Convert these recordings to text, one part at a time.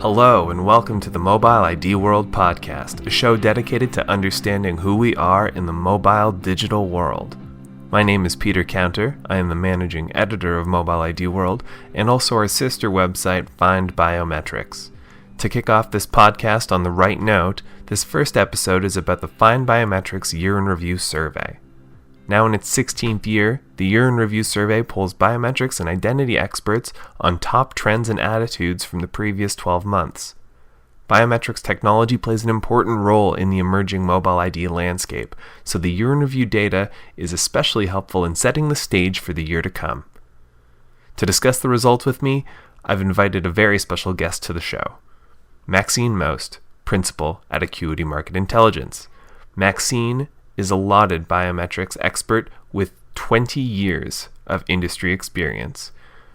Hello and welcome to the Mobile ID World podcast, a show dedicated to understanding who we are in the mobile digital world. My name is Peter Counter. I am the managing editor of Mobile ID World and also our sister website, Find Biometrics. To kick off this podcast on the right note, this first episode is about the Find Biometrics Year in Review survey. Now in its 16th year, the Year in Review survey polls biometrics and identity experts on top trends and attitudes from the previous 12 months. Biometrics technology plays an important role in the emerging mobile ID landscape, so the Year in Review data is especially helpful in setting the stage for the year to come. To discuss the results with me, I've invited a very special guest to the show. Maxine Most, principal at Acuity Market Intelligence. Maxine is a lauded biometrics expert with 20 years of industry experience.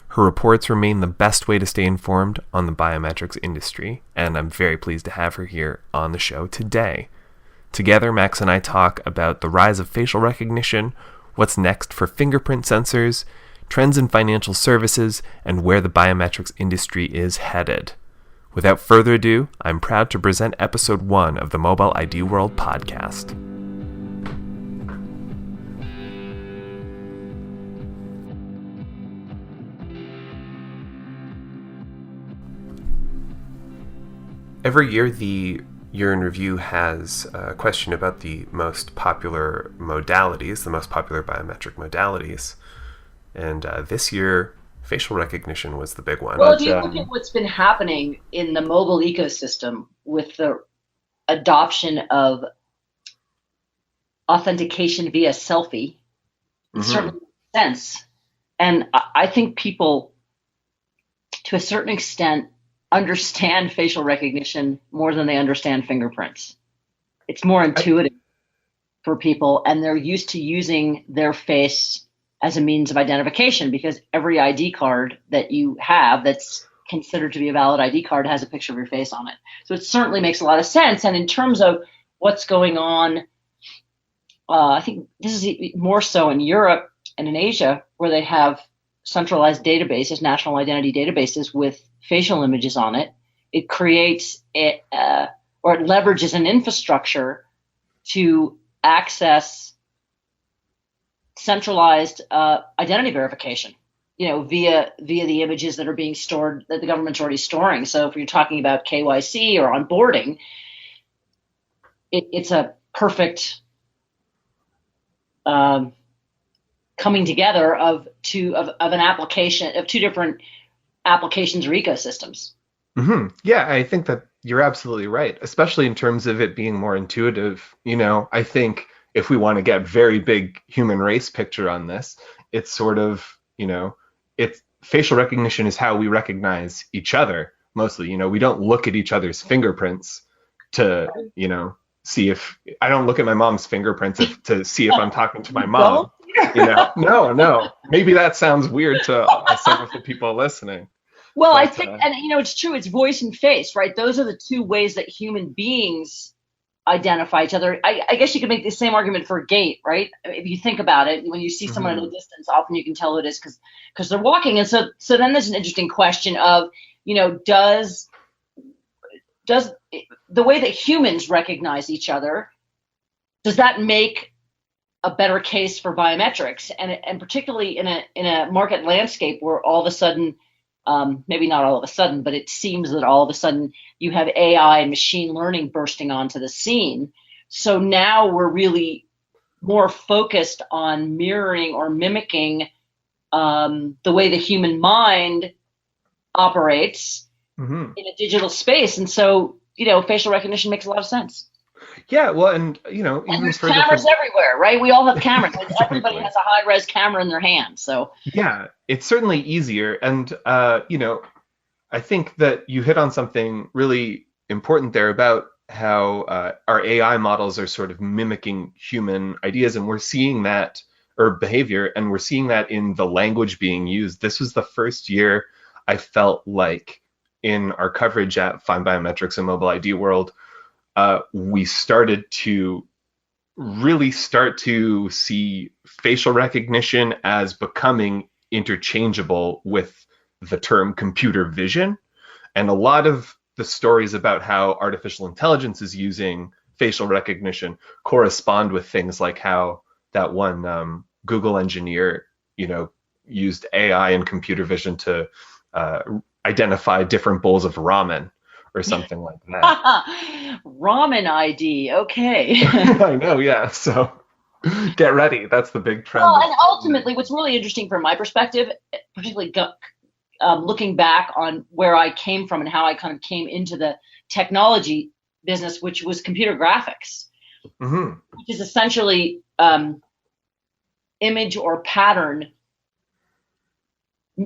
Her reports remain the best way to stay informed on the biometrics industry, and I'm very pleased to have her here on the show today. Together, Max and I talk about the rise of facial recognition, what's next for fingerprint sensors, trends in financial services, and where the biometrics industry is headed. Without further ado, I'm proud to present episode 1 of the Mobile ID World podcast. Every year, the Year in Review has a question about the most popular modalities, the most popular biometric modalities. And this year, facial recognition was the big one. Well, if you look at what's been happening in the mobile ecosystem with the adoption of authentication via selfie, it certainly makes sense. And I think people, to a certain extent, understand facial recognition more than they understand fingerprints. It's more intuitive for people, and they're used to using their face as a means of identification because every ID card that you have that's considered to be a valid ID card has a picture of your face on it. So it certainly makes a lot of sense. And in terms of what's going on, I think this is more so in Europe and in Asia, where they have centralized databases, national identity databases with facial images on it. It creates it leverages an infrastructure to access centralized identity verification, via the images that are being stored that the government's already storing. So if you're talking about KYC or onboarding, it's a perfect coming together of two different applications or ecosystems. Mm-hmm. Yeah, I think that you're absolutely right, especially in terms of it being more intuitive. I think if we want to get very big human race picture on this, it's sort of, it's facial recognition is how we recognize each other mostly. We don't look at each other's fingerprints to, see if I don't look at my mom's fingerprints to see if I'm talking to my mom. No, maybe that sounds weird to some of the people listening. Well, but, I think, and it's true. It's voice and face, right? Those are the two ways that human beings identify each other. I guess you could make the same argument for a gait, right? If you think about it, when you see someone at a distance, often you can tell who it is because they're walking. And so then there's an interesting question of, does the way that humans recognize each other, does that make a better case for biometrics, and particularly in a market landscape where all of a sudden, maybe not all of a sudden, but it seems that all of a sudden you have AI and machine learning bursting onto the scene. So now we're really more focused on mirroring or mimicking the way the human mind operates in a digital space, and so facial recognition makes a lot of sense. Yeah, well, and and there's cameras everywhere, right? We all have cameras. Everybody has a high-res camera in their hand. So yeah, it's certainly easier, and I think that you hit on something really important there about how our AI models are sort of mimicking human ideas, and we're seeing that or behavior, and we're seeing that in the language being used. This was the first year I felt like in our coverage at Find Biometrics and Mobile ID World, we started to really start to see facial recognition as becoming interchangeable with the term computer vision. And a lot of the stories about how artificial intelligence is using facial recognition correspond with things like how that one Google engineer, used AI and computer vision to identify different bowls of ramen or something like that. Ramen ID. Okay. I know, yeah. So get ready. That's the big trend. Well, and ultimately, what's really interesting from my perspective, particularly looking back on where I came from and how I kind of came into the technology business, which was computer graphics, which is essentially image or pattern,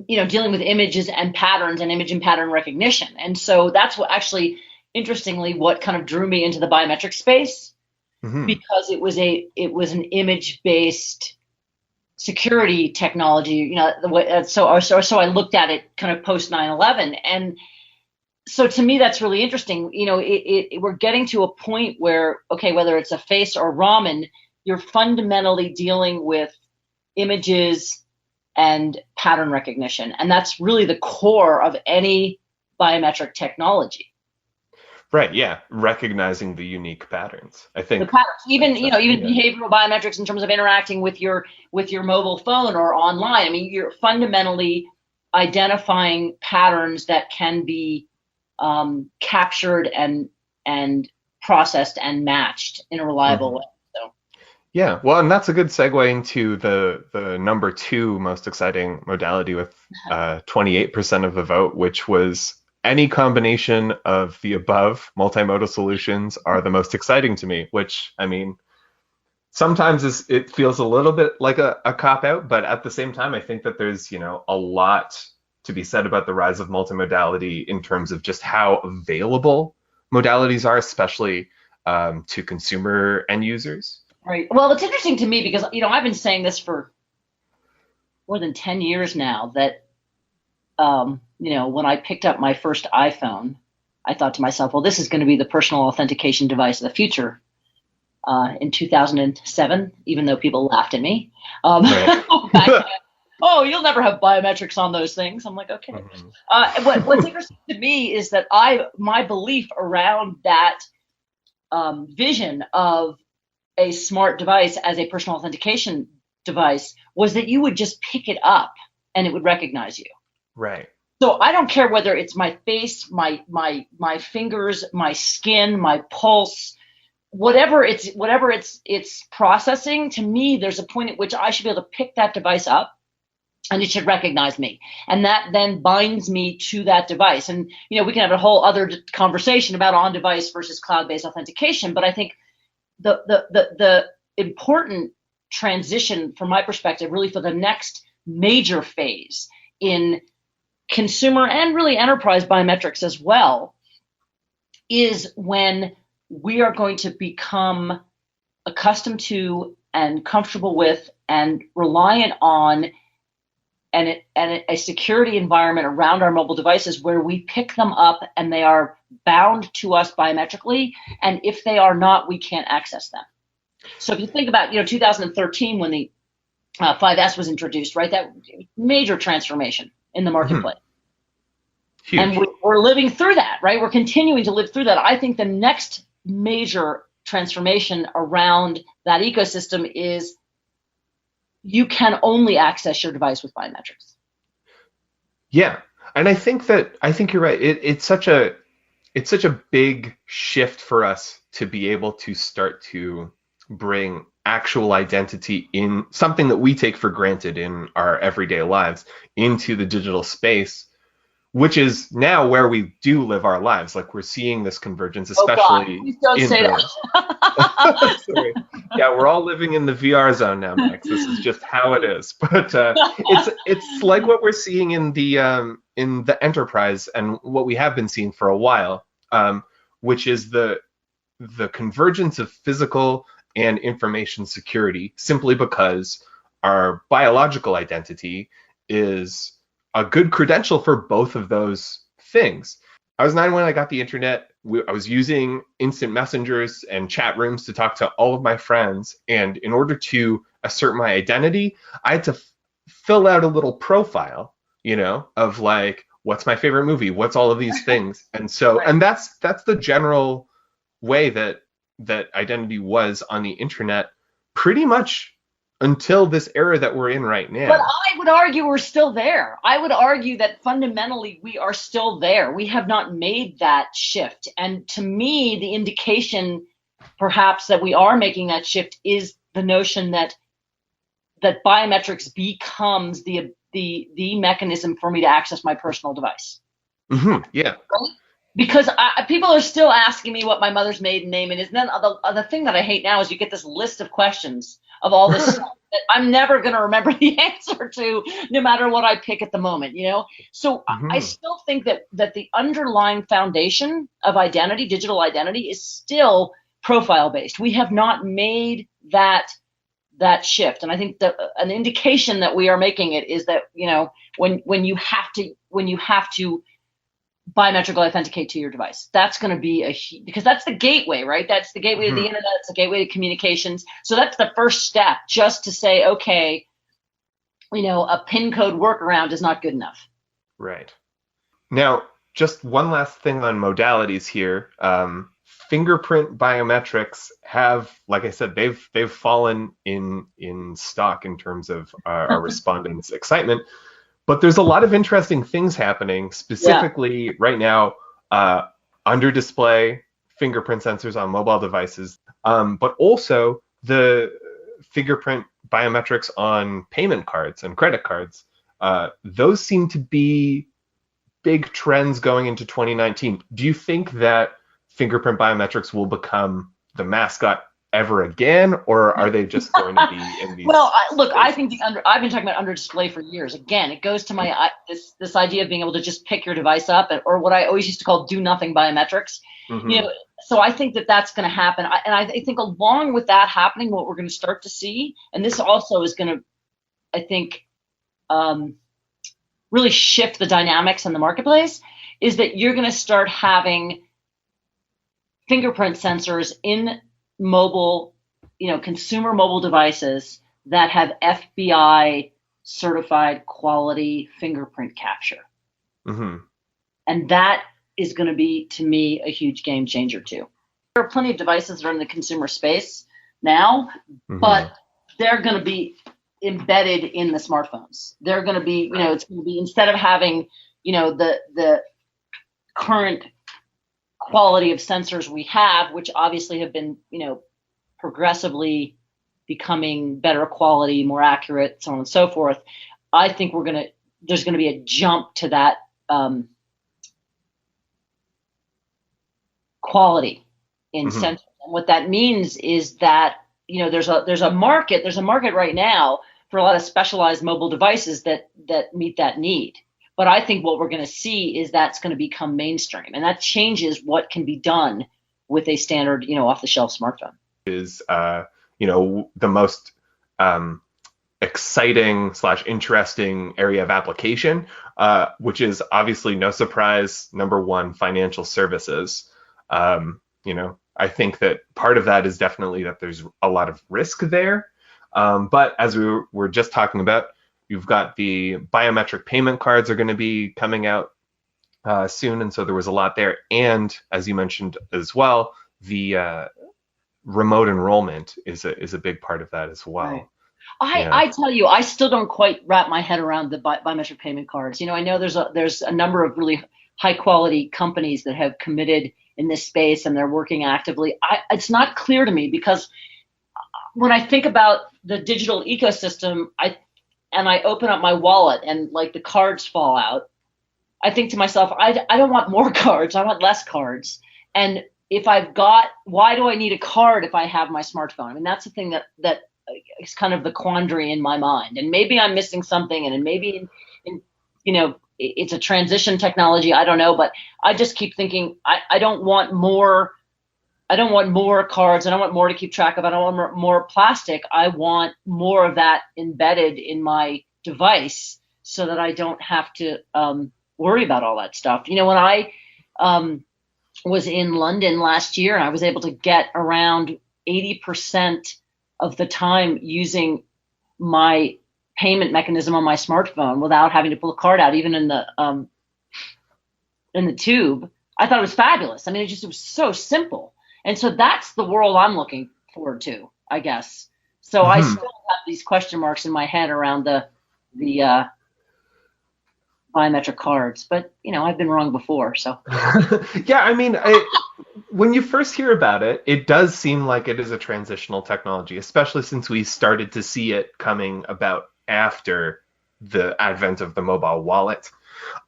dealing with images and patterns and image and pattern recognition. And so that's what actually, interestingly, what kind of drew me into the biometric space, because it was an image-based security technology, so I looked at it kind of post 9/11. And so to me, that's really interesting. We're getting to a point where, okay, whether it's a face or ramen, you're fundamentally dealing with images and pattern recognition. And that's really the core of any biometric technology. Right. Yeah. Recognizing the unique patterns. I think the patterns, even behavioral biometrics in terms of interacting with your mobile phone or online. I mean, you're fundamentally identifying patterns that can be captured and processed and matched in a reliable way. So. Yeah. Well, and that's a good segue into the number 2 most exciting modality with 28% of the vote, which was any combination of the above multimodal solutions are the most exciting to me, which, I mean, sometimes it feels a little bit like a cop-out, but at the same time, I think that there's, a lot to be said about the rise of multimodality in terms of just how available modalities are, especially to consumer end users. Right. Well, it's interesting to me because, I've been saying this for more than 10 years now that, when I picked up my first iPhone, I thought to myself, well, this is going to be the personal authentication device of the future. In 2007, even though people laughed at me. Right. Oh, you'll never have biometrics on those things. I'm like, okay. What's interesting to me is that my belief around that vision of a smart device as a personal authentication device was that you would just pick it up and it would recognize you. Right. So I don't care whether it's my face, my fingers, my skin, my pulse, whatever it's processing. To me, there's a point at which I should be able to pick that device up and it should recognize me. And that then binds me to that device. And, we can have a whole other conversation about on-device versus cloud-based authentication. But I think the important transition from my perspective, really for the next major phase in consumer and really enterprise biometrics as well, is when we are going to become accustomed to and comfortable with and reliant on a security environment around our mobile devices where we pick them up and they are bound to us biometrically. And if they are not, we can't access them. So if you think about, 2013 when the 5S was introduced, right? That major transformation in the marketplace. Huge. And we're living through that, right? We're continuing to live through that. I think the next major transformation around that ecosystem is you can only access your device with biometrics. Yeah. And I think you're right. It's such a big shift for us to be able to start to bring actual identity in something that we take for granted in our everyday lives into the digital space, which is now where we do live our lives. Like, we're seeing this convergence, especially. Please don't say that. Sorry. Yeah, we're all living in the VR zone now, Max. This is just how it is. But it's like what we're seeing in the enterprise and what we have been seeing for a while, which is the convergence of physical and information security, simply because our biological identity is a good credential for both of those things. I was 9 when I got the internet. I was using instant messengers and chat rooms to talk to all of my friends. And in order to assert my identity, I had to fill out a little profile, of like what's my favorite movie, what's all of these things. And so, Right. and that's the general way that identity was on the internet pretty much until this era that we're in right But now. I would argue we're still there. I would argue that fundamentally we are still there. We have not made that shift. And to me, the indication perhaps that we are making that shift is the notion that biometrics becomes the mechanism for me to access my personal device. Yeah. Right? Because people are still asking me what my mother's maiden name is. And then the thing that I hate now is you get this list of questions of all this stuff that I'm never going to remember the answer to, no matter what I pick at the moment, you know? So I still think that the underlying foundation of identity, digital identity, is still profile based. We have not made that shift. And I think that an indication that we are making it is that, you know, when you have to biometrically authenticate to your device, that's going to be because that's the gateway, right? That's the gateway to the internet. It's the gateway to communications. So that's the first step, just to say, okay, you know, a PIN code workaround is not good enough. Right. Now, just one last thing on modalities here. Fingerprint biometrics have, like I said, they've fallen in stock in terms of our respondents' excitement. But there's a lot of interesting things happening, specifically right now, under display fingerprint sensors on mobile devices, but also the fingerprint biometrics on payment cards and credit cards. Those seem to be big trends going into 2019. Do you think that fingerprint biometrics will become the mascot ever again, or are they just going to be in these? Well, I think I've been talking about under display for years. Again, it goes to my this idea of being able to just pick your device up, or what I always used to call do nothing biometrics. You know, so I think that that's going to happen, and I think along with that happening, what we're going to start to see, and this also is going to, I think, really shift the dynamics in the marketplace, is that you're going to start having fingerprint sensors in mobile, you know, consumer mobile devices that have FBI certified quality fingerprint capture. And that is going to be, to me, a huge game changer too. There are plenty of devices that are in the consumer space now, but they're going to be embedded in the smartphones. They're going to be, you know, it's going to be, instead of having, you know, the current quality of sensors we have, which obviously have been, you know, progressively becoming better quality, more accurate, so on and so forth. I think there's going to be a jump to that quality in sensors. And what that means is that, you know, there's a market right now for a lot of specialized mobile devices that meet that need. But I think what we're going to see is that's going to become mainstream, and that changes what can be done with a standard, you know, off-the-shelf smartphone. Is you know, the most exciting / interesting area of application, which is obviously, no surprise, number one, financial services. You know, I think that part of that is definitely that there's a lot of risk there. But as we were just talking about, you've got the biometric payment cards are going to be coming out soon, and so there was a lot there. And as you mentioned as well, the remote enrollment is a big part of that as well. Right. I tell you, I still don't quite wrap my head around the biometric payment cards. You know, I know there's a number of really high quality companies that have committed in this space, and they're working actively. It's not clear to me, because when I think about the digital ecosystem, I open up my wallet and like the cards fall out, I think to myself, I don't want more cards. I want less cards. And why do I need a card if I have my smartphone? I mean, that's the thing that is kind of the quandary in my mind. And maybe I'm missing something, and maybe you know, it's a transition technology. I don't know, but I just keep thinking I don't want more. I don't want more cards. I don't want more to keep track of. I don't want more plastic. I want more of that embedded in my device, so that I don't have to worry about all that stuff. You know, when I was in London last year, and I was able to get around 80% of the time using my payment mechanism on my smartphone without having to pull a card out, even in the in the tube, I thought it was fabulous. I mean, it was so simple. And so that's the world I'm looking forward to, I guess. So I still have these question marks in my head around the biometric cards, but I've been wrong before. So Yeah, I mean, when you first hear about it, it does seem like it is a transitional technology, especially since we started to see it coming about after the advent of the mobile wallet.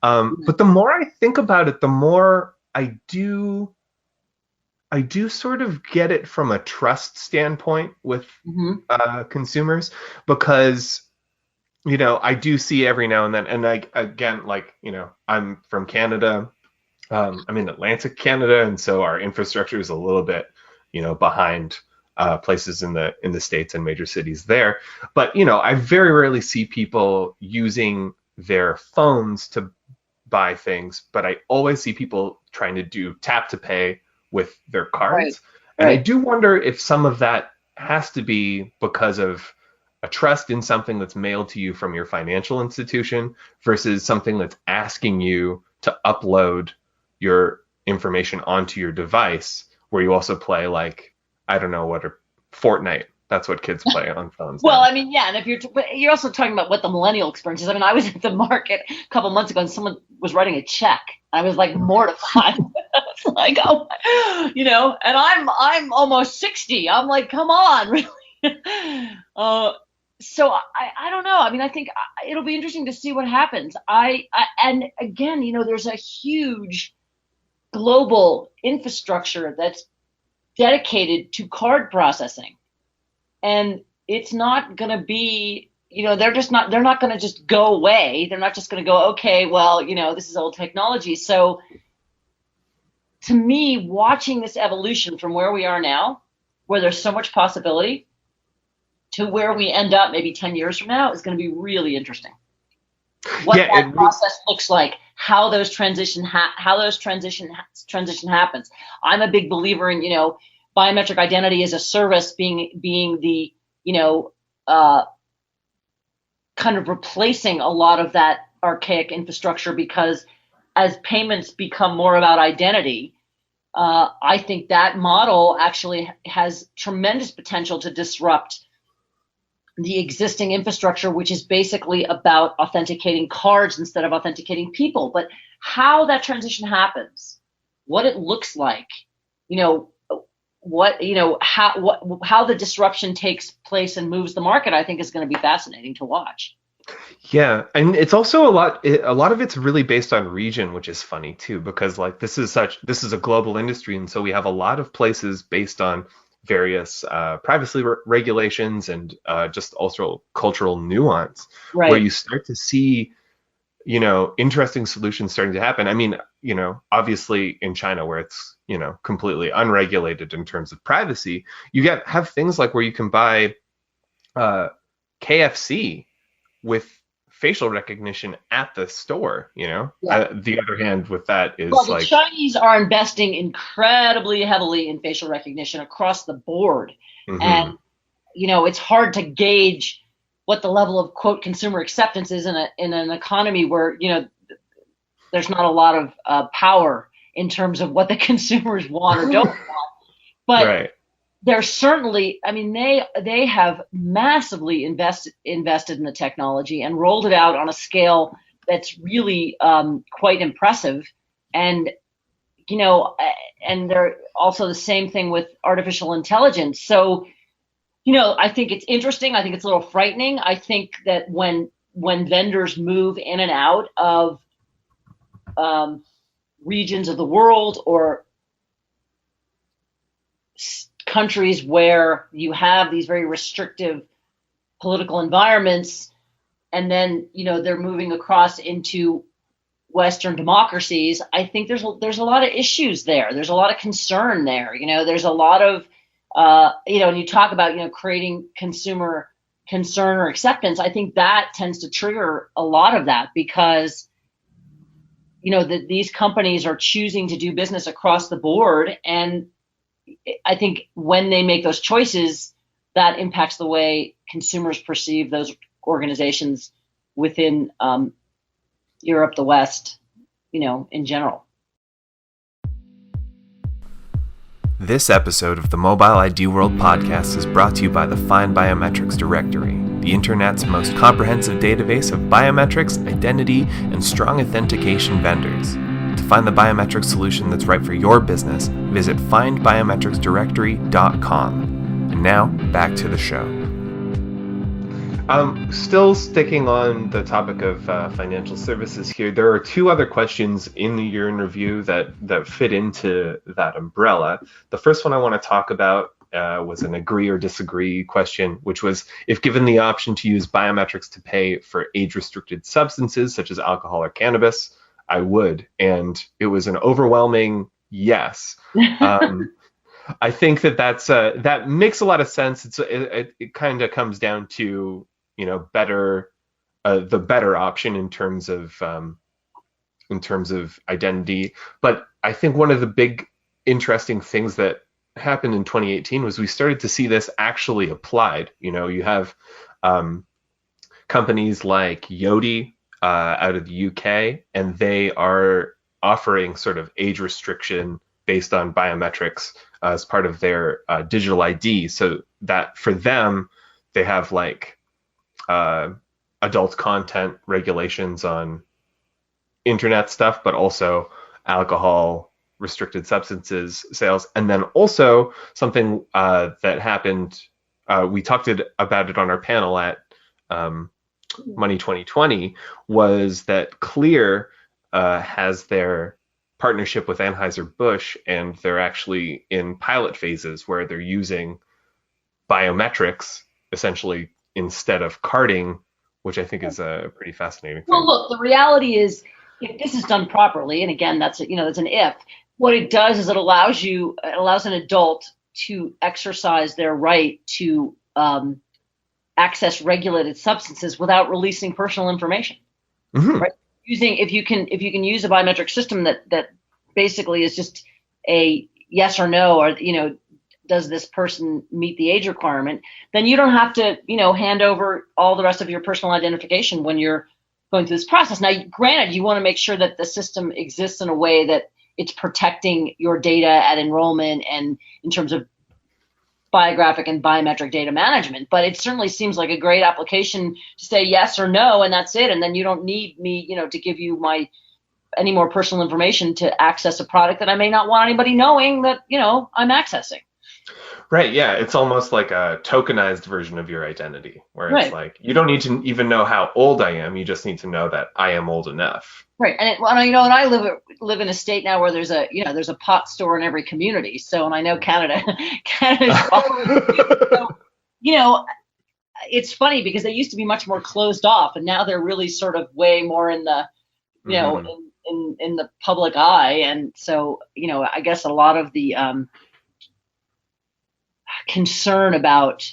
But the more I think about it, the more I do sort of get it from a trust standpoint with consumers, because I do see every now and then, and again, like, I'm from Canada. I'm in Atlantic Canada, and so our infrastructure is a little bit, behind places in the States and major cities there. But I very rarely see people using their phones to buy things, but I always see people trying to do tap to pay with their cards. Right. And I do wonder if some of that has to be because of a trust in something that's mailed to you from your financial institution versus something that's asking you to upload your information onto your device, where you also play, like, I don't know, Fortnite. That's what kids play on phones. Well, now. I mean, yeah, and if you're also talking about what the millennial experience is. I mean, I was at the market a couple months ago, and someone was writing a check. I was like mortified. It's like, oh, and I'm almost 60. I'm like, come on, really? So I don't know. I mean, I think it'll be interesting to see what happens. And again, there's a huge global infrastructure that's dedicated to card processing. And it's not going to be, they're not going to just go away. They're not just going to go, okay, well, this is old technology. So to me, watching this evolution from where we are now, where there's so much possibility, to where we end up maybe 10 years from now is going to be really interesting. What that process looks like, how those transition happens. I'm a big believer in, biometric identity as a service being the, kind of replacing a lot of that archaic infrastructure, because as payments become more about identity, I think that model actually has tremendous potential to disrupt the existing infrastructure, which is basically about authenticating cards instead of authenticating people. But how that transition happens, what it looks like, how the disruption takes place and moves the market, I think is going to be fascinating to watch. Yeah, and it's also a lot of it's really based on region, which is funny too, because like this is a global industry, and so we have a lot of places based on various privacy regulations and just also cultural nuance, right, where you start to see interesting solutions starting to happen. I mean, obviously in China, where it's completely unregulated in terms of privacy, you have things like where you can buy KFC with facial recognition at the store. Yeah. The other hand with that is, well, the Chinese are investing incredibly heavily in facial recognition across the board. And it's hard to gauge what the level of, quote, consumer acceptance is in an economy where there's not a lot of power in terms of what the consumers want or don't want. But right. They're certainly, I mean, they have massively invested in the technology and rolled it out on a scale that's really quite impressive. And and they're also the same thing with artificial intelligence. So I think it's interesting. I think it's a little frightening. I think that when vendors move in and out of regions of the world or countries where you have these very restrictive political environments, and then they're moving across into Western democracies, I think there's a lot of issues there. There's a lot of concern there. There's a lot of and you talk about creating consumer concern or acceptance. I think that tends to trigger a lot of that, because these companies are choosing to do business across the board, and I think when they make those choices, that impacts the way consumers perceive those organizations within Europe, the West, in general. This episode of the Mobile ID World podcast is brought to you by the Find Biometrics Directory, the internet's most comprehensive database of biometrics, identity, and strong authentication vendors. To find the biometric solution that's right for your business, visit findbiometricsdirectory.com. And now, back to the show. Still sticking on the topic of financial services here, there are two other questions in your interview that fit into that umbrella. The first one I want to talk about was an agree or disagree question, which was, if given the option to use biometrics to pay for age-restricted substances such as alcohol or cannabis, I would. And it was an overwhelming yes. I think that makes a lot of sense. It kind of comes down to, the better option in terms of identity. But I think one of the big interesting things that happened in 2018 was we started to see this actually applied. You have companies like Yoti out of the UK, and they are offering sort of age restriction based on biometrics as part of their digital ID, so that for them, they have like adult content regulations on internet stuff, but also alcohol, restricted substances sales. And then also something that happened, we talked about it on our panel at Money 2020, was that Clear has their partnership with Anheuser-Busch, and they're actually in pilot phases where they're using biometrics essentially instead of carding, which I think is a pretty fascinating thing. Well, look, the reality is, if this is done properly, and again, that's an if. What it does is it allows an adult to exercise their right to access regulated substances without releasing personal information. Mm-hmm. Right? If you can use a biometric system that basically is just a yes or no, or does this person meet the age requirement, then you don't have to hand over all the rest of your personal identification when you're going through this process. Now, granted, you want to make sure that the system exists in a way that it's protecting your data at enrollment and in terms of biographic and biometric data management, but it certainly seems like a great application to say yes or no, and that's it. And then you don't need me, to give you any more personal information to access a product that I may not want anybody knowing that, I'm accessing. Right. Yeah. It's almost like a tokenized version of your identity, where it's like, you don't need to even know how old I am. You just need to know that I am old enough. Right. And and I live in a state now where there's a pot store in every community. So, and I know Canada's so, it's funny because they used to be much more closed off, and now they're really sort of way more in the, in the public eye. And so, I guess a lot of the concern about,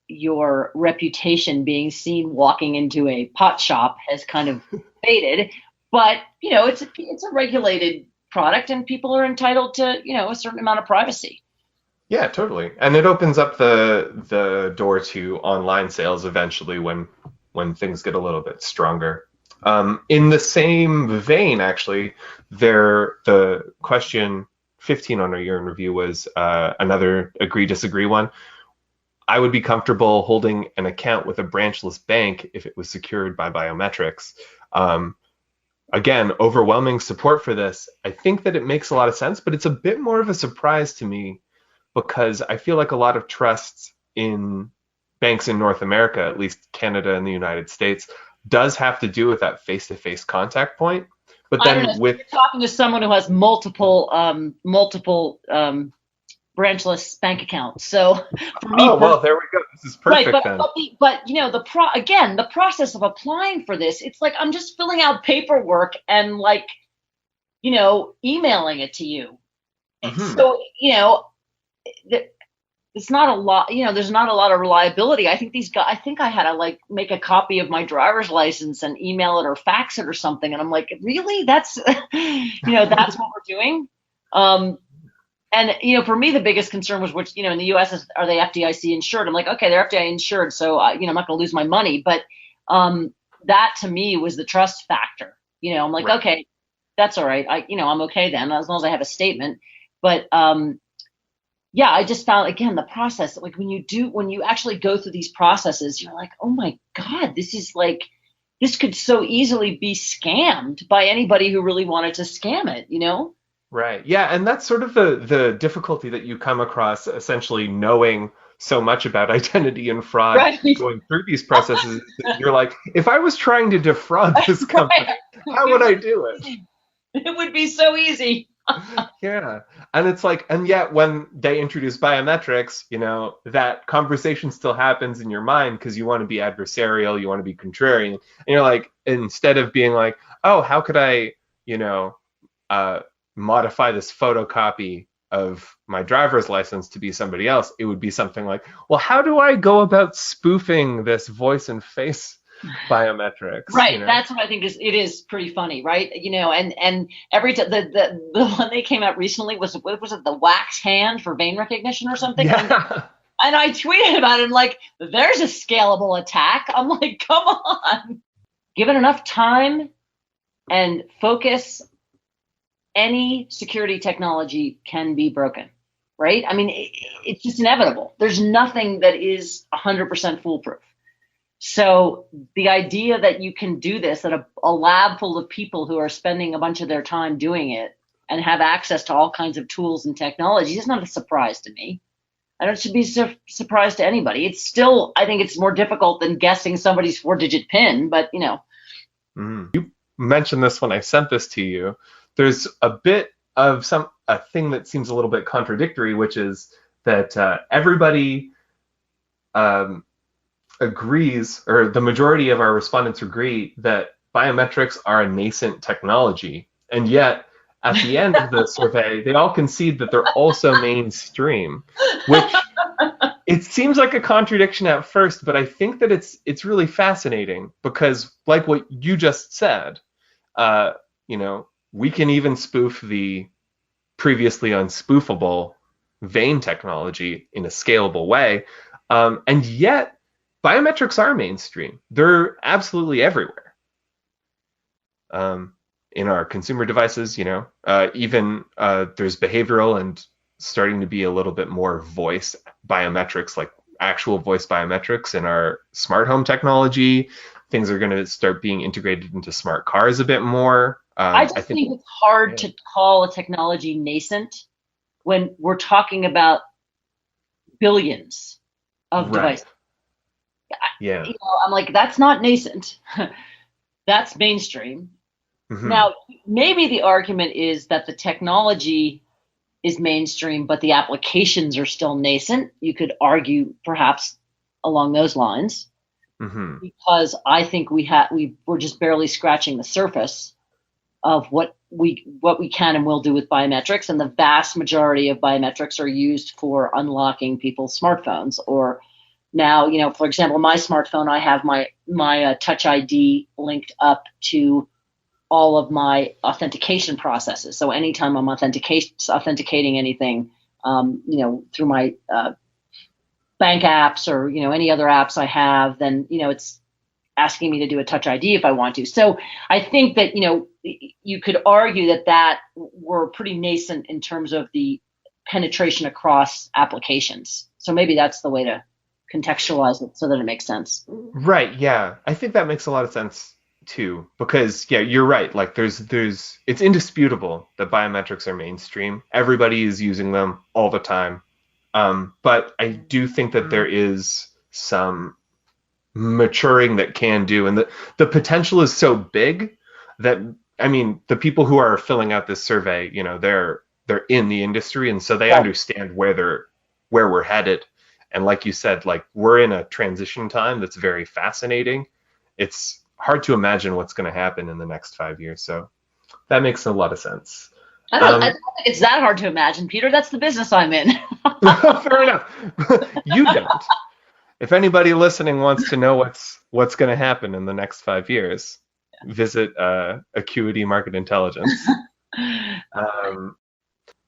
your reputation being seen walking into a pot shop has kind of faded. But, it's a regulated product, and people are entitled to, a certain amount of privacy. Yeah, totally. And it opens up the door to online sales eventually when things get a little bit stronger. In the same vein, actually, the question 15 on our year in review was another agree-disagree one. I would be comfortable holding an account with a branchless bank if it was secured by biometrics. Again, overwhelming support for this. I think that it makes a lot of sense, but it's a bit more of a surprise to me because I feel like a lot of trusts in banks in North America, at least Canada and the United States, does have to do with that face-to-face contact point. But then you're talking to someone who has multiple branchless bank accounts. So for me, well, there we go. This is perfect. Right, then. but the process of applying for this, it's like I'm just filling out paperwork and emailing it to you. Mm-hmm. So it's not a lot. There's not a lot of reliability. I think I had to make a copy of my driver's license and email it or fax it or something. And I'm like, really? That's that's what we're doing. And, for me, the biggest concern was which, in the U.S. are they FDIC insured? I'm like, okay, they're FDIC insured. So, I'm not going to lose my money. But that to me was the trust factor. I'm like, right. Okay, that's all right. I'm okay then, as long as I have a statement. But yeah, I just found again the process, like when you actually go through these processes, you're like, oh my God, this could so easily be scammed by anybody who really wanted to scam it, you know? Right. Yeah, and that's sort of the difficulty that you come across essentially knowing so much about identity and fraud Right. going through these processes. You're like, if I was trying to defraud this company, Right. how would I do it? It would be so easy. Yeah. And it's like, and yet when they introduce biometrics, that conversation still happens in your mind because you want to be adversarial, you want to be contrarian. And you're like, instead of being like, oh, how could I, uh, modify this photocopy of my driver's license to be somebody else? It would be something like, well, how do I go about spoofing this voice and face biometrics? Right. That's what I think it is pretty funny, right? And every time the one they came out recently was it the wax hand for vein recognition or something? Yeah. And I tweeted about it. I'm like, there's a scalable attack. I'm like, come on. Given enough time and focus, any security technology can be broken, right? I mean, it's just inevitable. There's nothing that is 100% foolproof. So the idea that you can do this at a lab full of people who are spending a bunch of their time doing it and have access to all kinds of tools and technologies is not a surprise to me. I don't should be surprised to anybody. It's still, I think it's more difficult than guessing somebody's 4-digit PIN, but You mentioned this when I sent this to you. There's a bit of a thing that seems a little bit contradictory, which is that everybody agrees, or the majority of our respondents agree, that biometrics are a nascent technology, and yet at the end of the survey, they all concede that they're also mainstream, which it seems like a contradiction at first, but I think that it's really fascinating because, like what you just said, we can even spoof the previously unspoofable vein technology in a scalable way, and yet biometrics are mainstream. They're absolutely everywhere. In our consumer devices, even there's behavioral and starting to be a little bit more voice biometrics, like actual voice biometrics in our smart home technology. Things are going to start being integrated into smart cars a bit more. I think it's hard to call a technology nascent when we're talking about billions of devices. Yeah. I'm like, that's not nascent. That's mainstream. Mm-hmm. Now, maybe the argument is that the technology is mainstream, but the applications are still nascent. You could argue perhaps along those lines, because I think we're just barely scratching the surface of what we can and will do with biometrics, and the vast majority of biometrics are used for unlocking people's smartphones. Or now, for example, my smartphone, I have my Touch ID linked up to all of my authentication processes. So anytime I'm authenticating anything, through my bank apps or any other apps I have, then it's asking me to do a Touch ID if I want to. So I think that you could argue that we're pretty nascent in terms of the penetration across applications. So maybe that's the way to contextualize it so that it makes sense. Right. Yeah, I think that makes a lot of sense too, because you're right. Like there's it's indisputable that biometrics are mainstream. Everybody is using them all the time. But I do think that there is some maturing that can do, and the potential is so big that, I mean, the people who are filling out this survey, they're in the industry, and so they understand where we're headed. And like you said, like we're in a transition time that's very fascinating. It's hard to imagine what's going to happen in the next 5 years. So that makes a lot of sense. I don't think it's that hard to imagine, Peter. That's the business I'm in. Fair enough. You don't. If anybody listening wants to know what's going to happen in the next 5 years, visit Acuity Market Intelligence.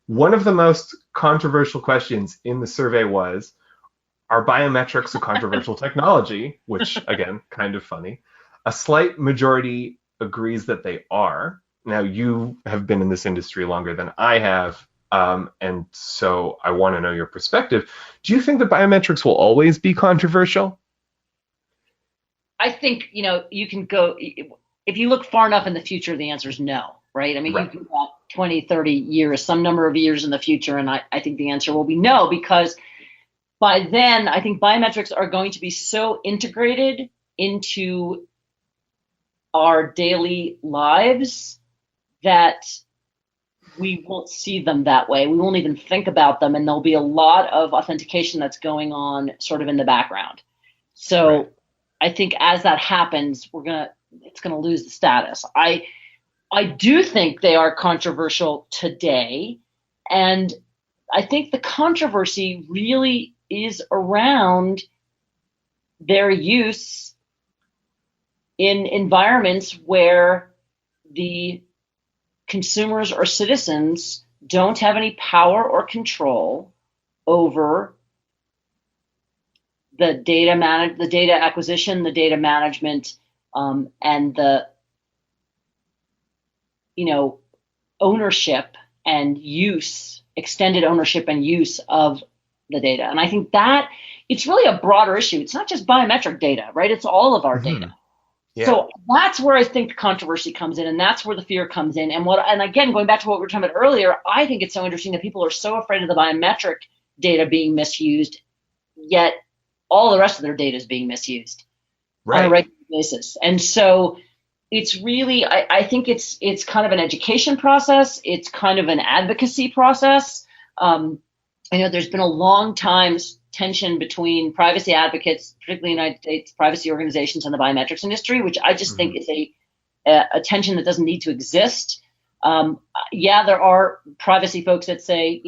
One of the most controversial questions in the survey was, are biometrics a controversial technology? Which, again, kind of funny. A slight majority agrees that they are. Now, you have been in this industry longer than I have. And so I want to know your perspective. Do you think that biometrics will always be controversial? I think, you can go, if you look far enough in the future, the answer is no, right? I mean, you Right. can go 20, 30 years, some number of years in the future, and I think the answer will be no, because by then, I think biometrics are going to be so integrated into our daily lives that we won't see them that way. We won't even think about them, and there'll be a lot of authentication that's going on sort of in the background. So Right. I think as that happens, it's gonna lose the status. I do think they are controversial today, and I think the controversy really is around their use in environments where the consumers or citizens don't have any power or control over the data acquisition, the data management, and the ownership and use, extended ownership and use of the data. And I think that it's really a broader issue. It's not just biometric data, right? It's all of our data. Yeah. So that's where I think the controversy comes in, and that's where the fear comes in. And again, going back to what we were talking about earlier, I think it's so interesting that people are so afraid of the biometric data being misused, yet all the rest of their data is being misused on a regular basis. And so it's really, I think it's kind of an education process. It's kind of an advocacy process. I know there's been a long time tension between privacy advocates, particularly in the United States, privacy organizations, and the biometrics industry, which I just think is a tension that doesn't need to exist. Yeah, there are privacy folks that say,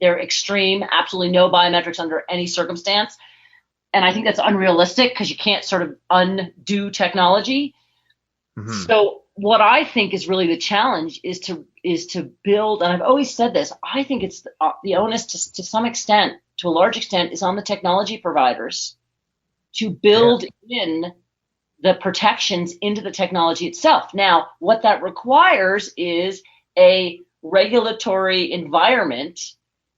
they're extreme, absolutely no biometrics under any circumstance. And I think that's unrealistic because you can't sort of undo technology. So what I think is really the challenge is to build, and I've always said this, I think it's the onus to some extent, to a large extent, is on the technology providers to build in the protections into the technology itself. Now, what that requires is a regulatory environment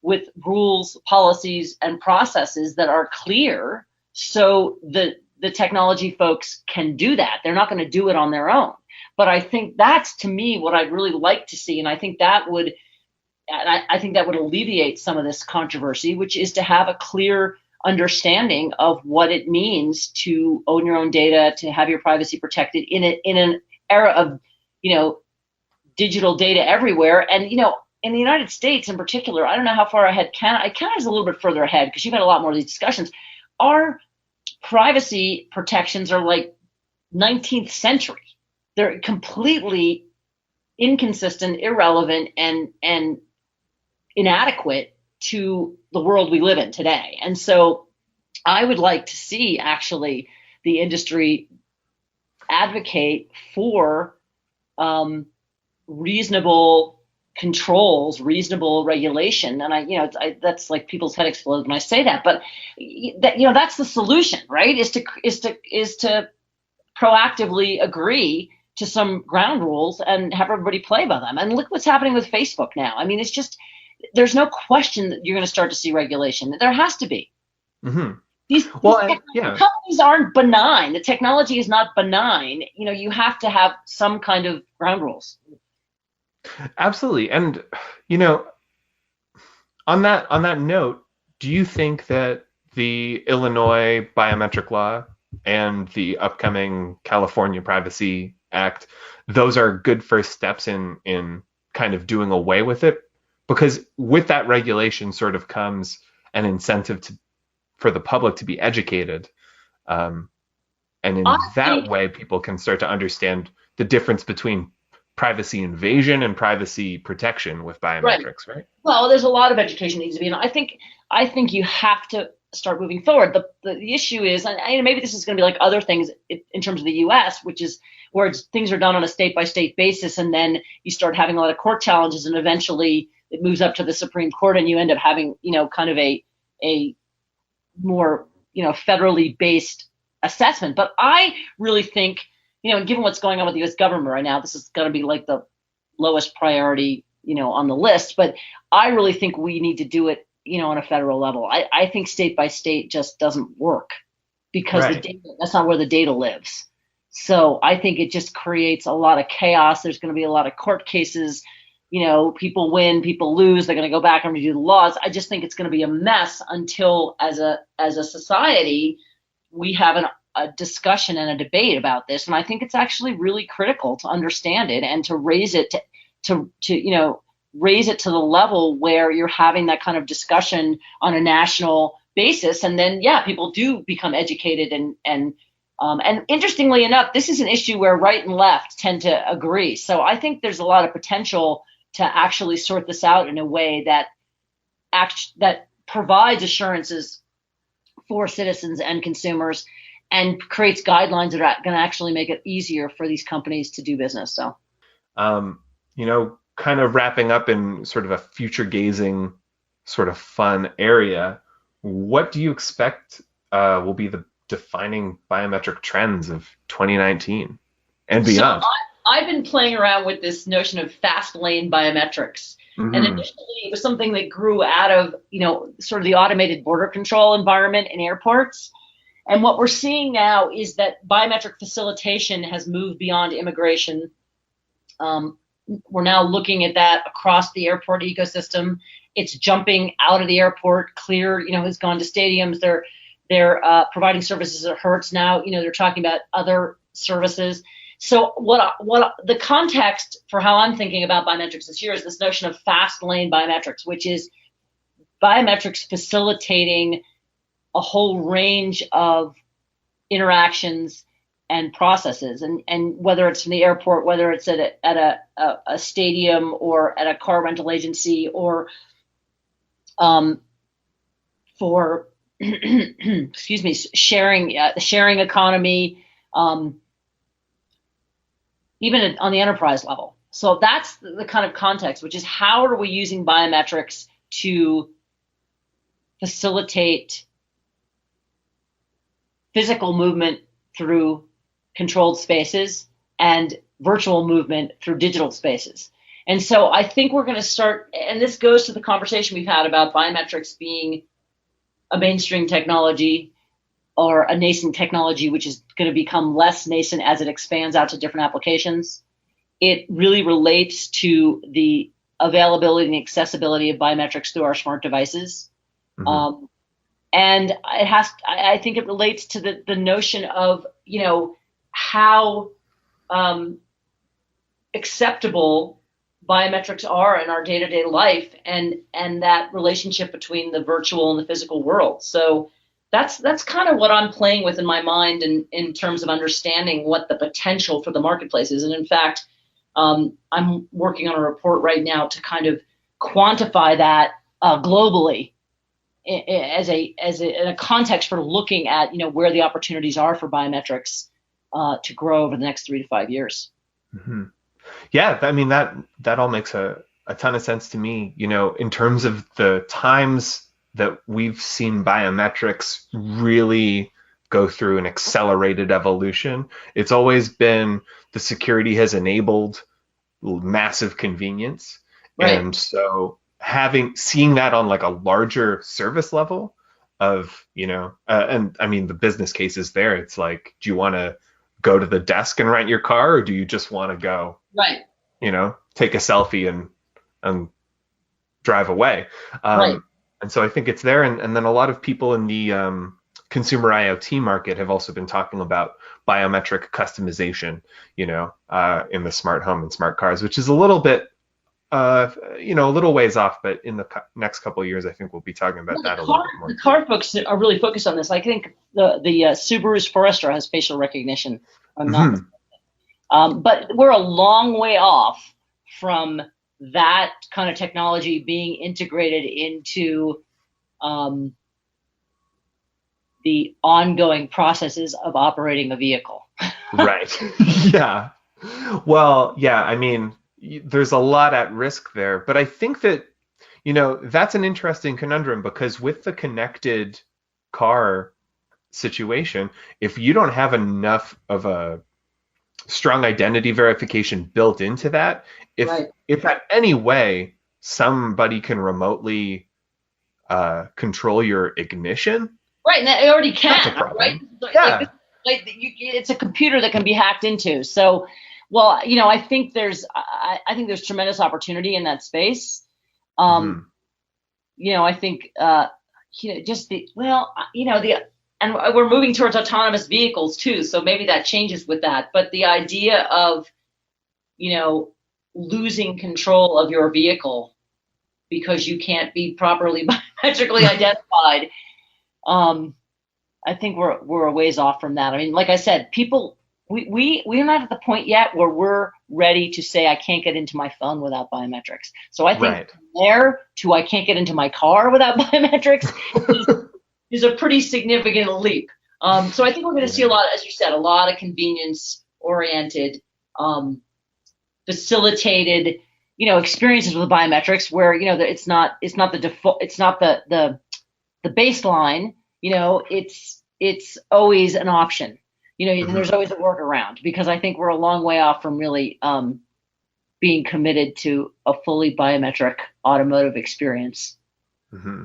with rules, policies, and processes that are clear so the technology folks can do that. They're not going to do it on their own. But I think that's, to me, what I'd really like to see. And I think that would alleviate some of this controversy, which is to have a clear understanding of what it means to own your own data, to have your privacy protected in an era of, digital data everywhere. And, in the United States in particular, I don't know how far ahead Canada is a little bit further ahead because you've had a lot more of these discussions. Our privacy protections are like 19th century. They're completely inconsistent, irrelevant, and inadequate to the world we live in today. And so I would like to see actually the industry advocate for reasonable controls, reasonable regulation. And that's like people's head explode when I say that, but that's the solution, right? Is to proactively agree to some ground rules and have everybody play by them. And look what's happening with Facebook now. I mean, it's just, there's no question that you're going to start to see regulation. There has to be. These companies aren't benign. The technology is not benign. You have to have some kind of ground rules. Absolutely. And, on that note, do you think that the Illinois biometric law and the upcoming California Privacy Act, those are good first steps in kind of doing away with it? Because with that regulation sort of comes an incentive for the public to be educated. And in that way, people can start to understand the difference between privacy invasion and privacy protection with biometrics, right? Well, there's a lot of education that needs to be, and I think you have to start moving forward. The issue is, and maybe this is going to be like other things in terms of the U.S., which is where things are done on a state-by-state basis, and then you start having a lot of court challenges, and eventually it moves up to the Supreme Court, and you end up having, kind of a more, federally based assessment. But I really think, given what's going on with the U.S. government right now, this is going to be like the lowest priority on the list. But I really think we need to do it, on a federal level. I think state by state just doesn't work because that's not where the data lives. So I think it just creates a lot of chaos. There's going to be a lot of court cases. People win, people lose. They're going to go back and redo the laws. I just think it's going to be a mess until, as a society, we have a discussion and a debate about this. And I think it's actually really critical to understand it and to raise it to raise it to the level where you're having that kind of discussion on a national basis. And then, people do become educated. And interestingly enough, this is an issue where right and left tend to agree. So I think there's a lot of potential to actually sort this out in a way that provides assurances for citizens and consumers and creates guidelines that are going to actually make it easier for these companies to do business. So, kind of wrapping up in sort of a future gazing sort of fun area, what do you expect will be the defining biometric trends of 2019 and beyond? So I've been playing around with this notion of fast lane biometrics. Mm-hmm. And initially it was something that grew out of, sort of the automated border control environment in airports. And what we're seeing now is that biometric facilitation has moved beyond immigration. We're now looking at that across the airport ecosystem. It's jumping out of the airport. Clear, has gone to stadiums. They're providing services at Hertz now. They're talking about other services. So what the context for how I'm thinking about biometrics this year is this notion of fast lane biometrics, which is biometrics facilitating a whole range of interactions and processes, and whether it's in the airport, whether it's at a stadium or at a car rental agency, or for excuse me, the sharing economy, even on the enterprise level. So that's the kind of context, which is how are we using biometrics to facilitate physical movement through controlled spaces and virtual movement through digital spaces. And so I think we're going to start, and this goes to the conversation we've had about biometrics being a mainstream technology or a nascent technology, which is going to become less nascent as it expands out to different applications. It really relates to the availability and accessibility of biometrics through our smart devices. Mm-hmm. And I think it relates to the notion of, how acceptable biometrics are in our day-to-day life, and that relationship between the virtual and the physical world. So that's kind of what I'm playing with in my mind in terms of understanding what the potential for the marketplace is. And in fact, I'm working on a report right now to kind of quantify that globally as a context for looking at where the opportunities are for biometrics to grow over the next 3 to 5 years. Mm-hmm. Yeah, I mean that all makes a ton of sense to me. In terms of the times that we've seen biometrics really go through an accelerated evolution, it's always been the security has enabled massive convenience, right. And so seeing that on like a larger service level of and I mean the business cases there, it's like, do you want to go to the desk and rent your car, or do you just want to go right, take a selfie and drive away? Right. And so I think it's there, and then a lot of people in the consumer IoT market have also been talking about biometric customization, in the smart home and smart cars, which is a little bit a little ways off, but in the next couple of years, I think we'll be talking about that a little bit more. The car folks are really focused on this. I think the Subaru's Forester has facial recognition. But we're a long way off from that kind of technology being integrated into the ongoing processes of operating a vehicle. Right. Yeah. Well, yeah, I mean, there's a lot at risk there, but I think that, that's an interesting conundrum, because with the connected car situation, if you don't have enough of a strong identity verification built into that. Right. If at any way somebody can remotely control your ignition, Right, and they already that's a can, right? problem. Yeah. It's a computer that can be hacked into. So, well, I think there's tremendous opportunity in that space. I think and we're moving towards autonomous vehicles too. So maybe that changes with that. But the idea of losing control of your vehicle because you can't be properly biometrically identified. I think we're a ways off from that. I mean, like I said, we're not at the point yet where we're ready to say I can't get into my phone without biometrics. So I think from there to I can't get into my car without biometrics is a pretty significant leap. So I think we're going to see a lot, as you said, a lot of convenience-oriented, facilitated, experiences with biometrics where it's not the default, it's not the baseline. It's always an option. And there's always a workaround, because I think we're a long way off from really being committed to a fully biometric automotive experience. Mm-hmm.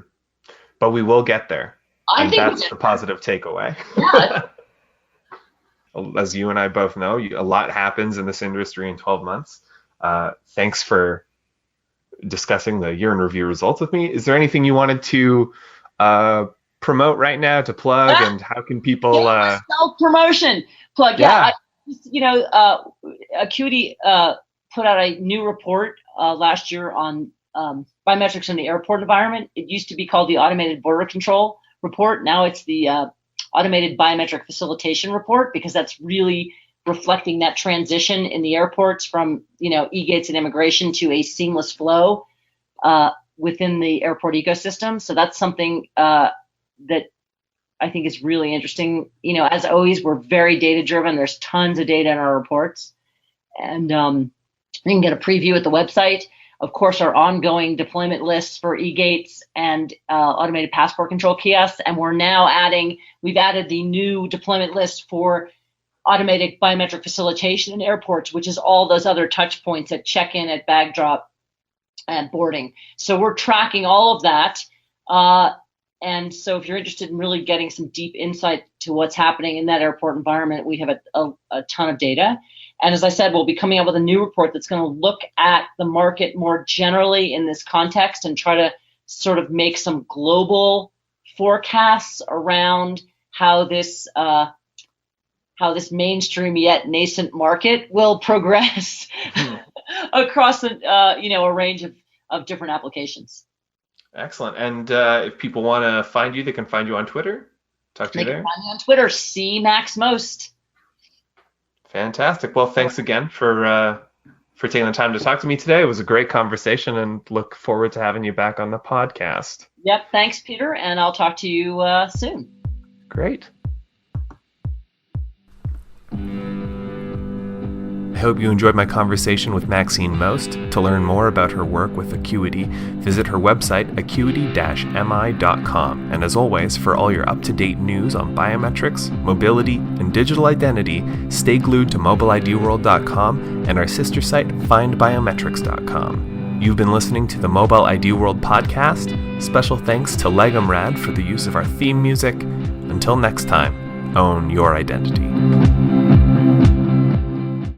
But we will get there. I think that's the positive takeaway. Yeah. As you and I both know, a lot happens in this industry in 12 months. Thanks for discussing the year in review results with me. Is there anything you wanted to promote right now, to plug, and how can people self-promotion plug? Acuity put out a new report last year on biometrics in the airport environment. It used to be called the Automated Border Control Report. Now it's the Automated Biometric Facilitation Report, because that's really reflecting that transition in the airports from e-gates and immigration to a seamless flow within the airport ecosystem. So that's something that I think is really interesting. As always, we're very data driven. There's tons of data in our reports, and you can get a preview at the website. Of course, our ongoing deployment lists for e-gates and automated passport control kiosks, and we've added the new deployment list for automated biometric facilitation in airports, which is all those other touch points at check-in, at bag drop, and boarding. So we're tracking all of that. And so if you're interested in really getting some deep insight to what's happening in that airport environment, we have a ton of data. And as I said, we'll be coming out with a new report that's going to look at the market more generally in this context and try to sort of make some global forecasts around how this mainstream yet nascent market will progress across a range of different applications. Excellent. And if people want to find you, they can find you on Twitter. Talk to you there. They can find me on Twitter, Maxine Most. Fantastic. Well, thanks again for taking the time to talk to me today. It was a great conversation, and look forward to having you back on the podcast. Yep. Thanks, Peter. And I'll talk to you soon. Great. I hope you enjoyed my conversation with Maxine Most. To learn more about her work with Acuity, visit her website, acuity-mi.com. And as always, for all your up-to-date news on biometrics, mobility, and digital identity, stay glued to mobileidworld.com and our sister site, findbiometrics.com. You've been listening to the Mobile ID World podcast. Special thanks to Legumrad for the use of our theme music. Until next time, own your identity.